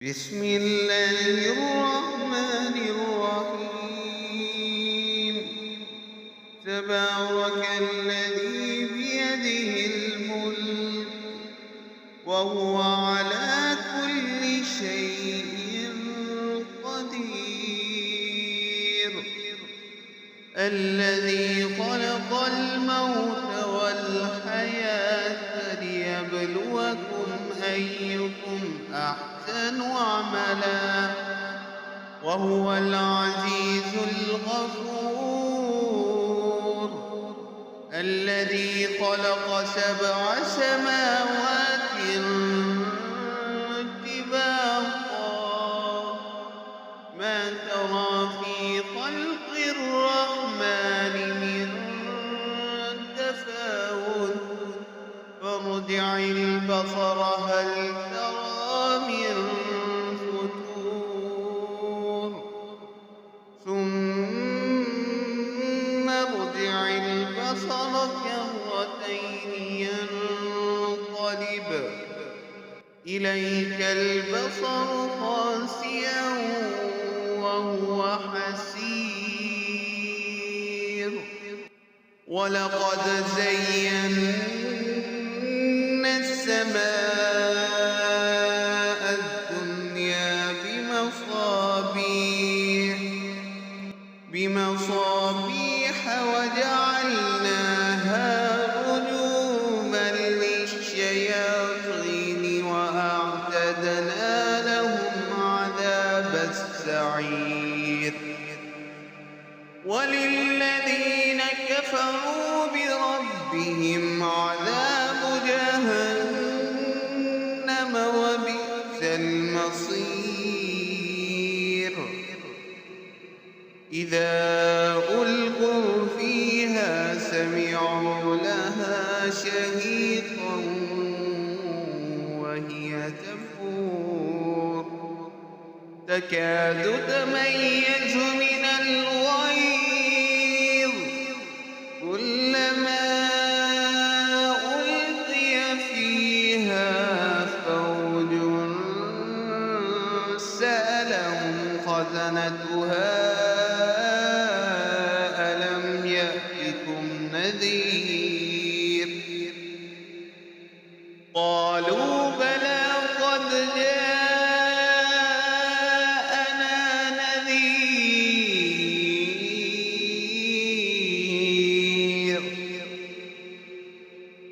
بسم الله الرحمن الرحيم. تبارك الذي بيده الملك وهو على كل شيء قدير. الذي خلق الموت والحياة ليبلوكم أيكم أحسن عملا وهو العزيز الغفور. الذي خلق 7 سماوات طباقا ما ترى في خلق الرحمن من تفاوت فارجع البصر هل ترى من فتور ثم ارجع البصر كرتين ينقلب إليك البصر خاسئا وهو حسير. ولقد زينا السماء الدنيا بمصابيح وجعلناها رجوما للشياطين وأعتدنا لهم عذاب السعير. وللذين كفروا بربهم عذاب جهنم وبئس المصير. إذا ألقوا فيها سمعوا لها شهيقا وهي تفور تكاد تميز من الغيظ كلما ألقي فيها فوج سألهم خزنتها ألم يأتكم نذير قالوا بلى قد جاءنا نذير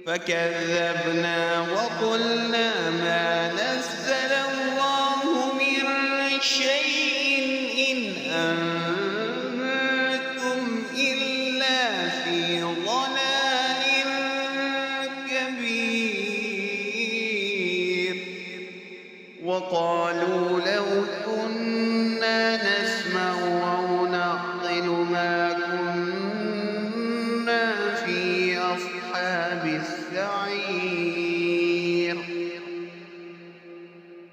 فكذبنا وقلنا ما نزل الله من شيء إن أنتم إلا في ضلال كبير. وقالوا لو كنا نسمع أو نعقل ما كنا في أصحاب السعير.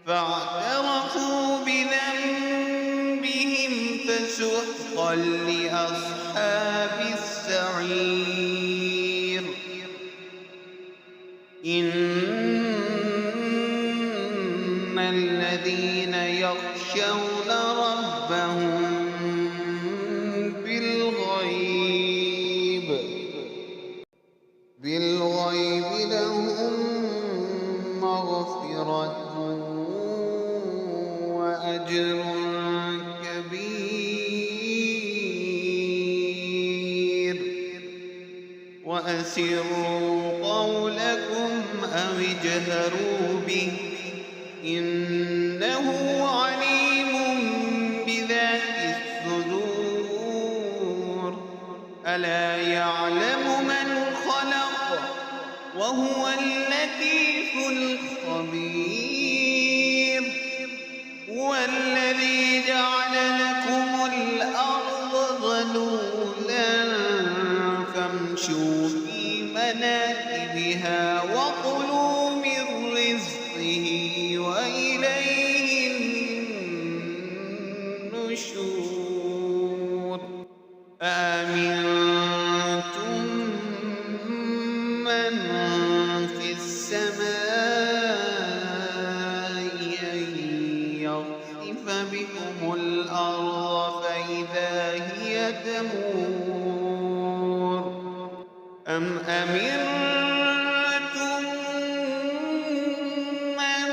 فاعترفوا بذنبهم فسحقا لأصحاب السعير. إن الذين يخشون ربهم بالغيب لهم مغفرة وأجر كبير. وأسروا قولكم أو اجهروا به إنه عليم بذات الصدور. ألا يعلم من خلق وهو اللطيف الخبير. هو الذي جعل لكم الأرض ذلولا فامشوا في مناكبها وكلوا من رزقه وإليه النشور. أأمنتم بكم الأرض فإذا هي تمور أم أمنتم من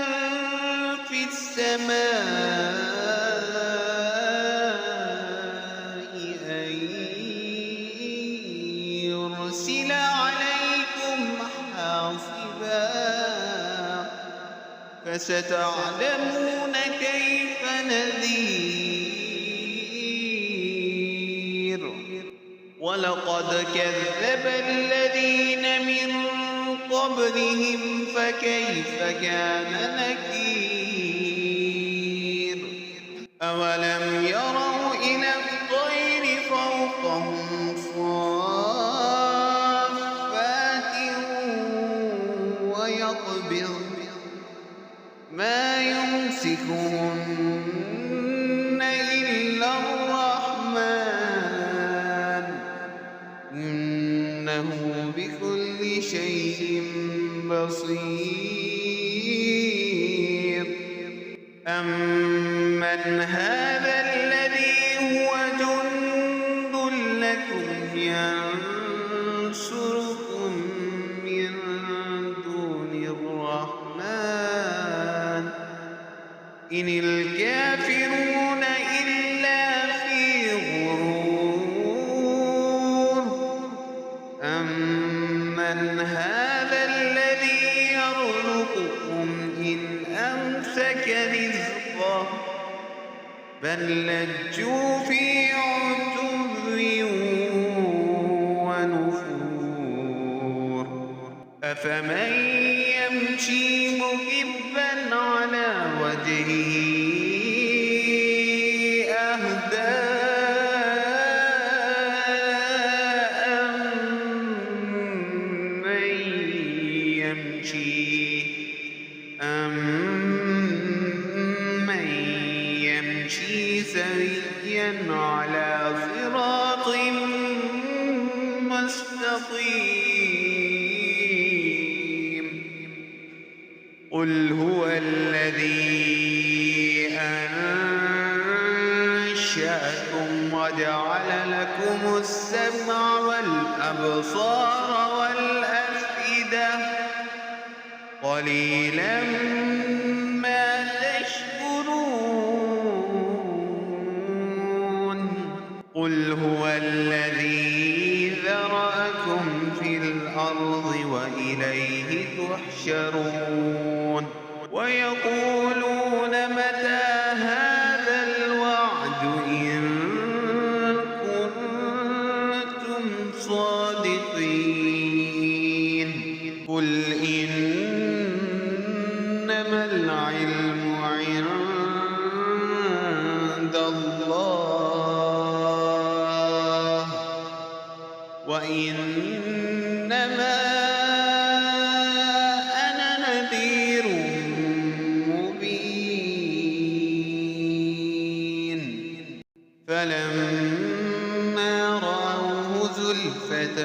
في السماء أن يرسل عليكم حاصبا فستعلمون كيف نذير ولقد كذب الذين من قبلهم فكيف كان نكير أولم يروا إلى الطير فوقهم صافات ويقبض ما يمسكهن إلا الرحمن إنه بكل شيء بصير أمن هذا الذي هو جند لكم ينصركم من دون الرحمن إن الكافرون إلا في غرور أمن هذا الذي يرزقكم إن أمسك رزقه بل لجوا في عتو ونفور أفمن يمشي مكبا على وجهه أهدى أمن يمشي سويا على صراط مستقيم قل هو الذي أنشأكم وجعل لكم السمع والأبصار والأفئدة قليلا ما تشكرون قل هو الذي ذرأكم في الأرض وإليه تحشرون ويقولون متى هذا الوعد إن كنتم صادقين قل إنما العلم عند الله وإنما أنا نذير مبين فلما رأوه زلفة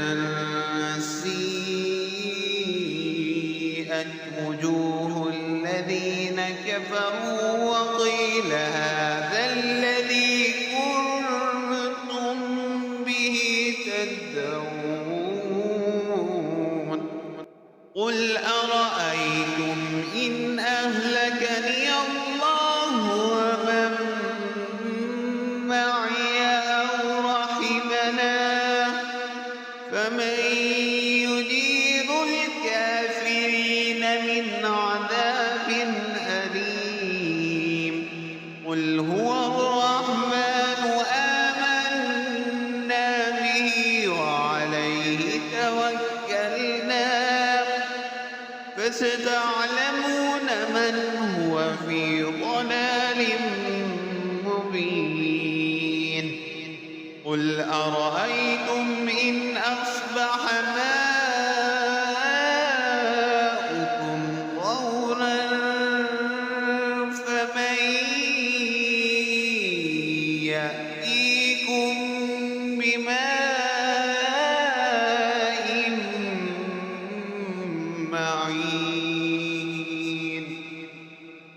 سيئت وجوه الذين كفروا وقيل هذا الذي كنتم به تدعون قل أرأيتم إن أهلكني الله ومن معي أو رحمنا فمن يجير الكافرين من عذاب أليم قل هو الرحمن آمنا به وعليه توكلنا فستعلمون من هو في ضلال مبين قل أرأيتم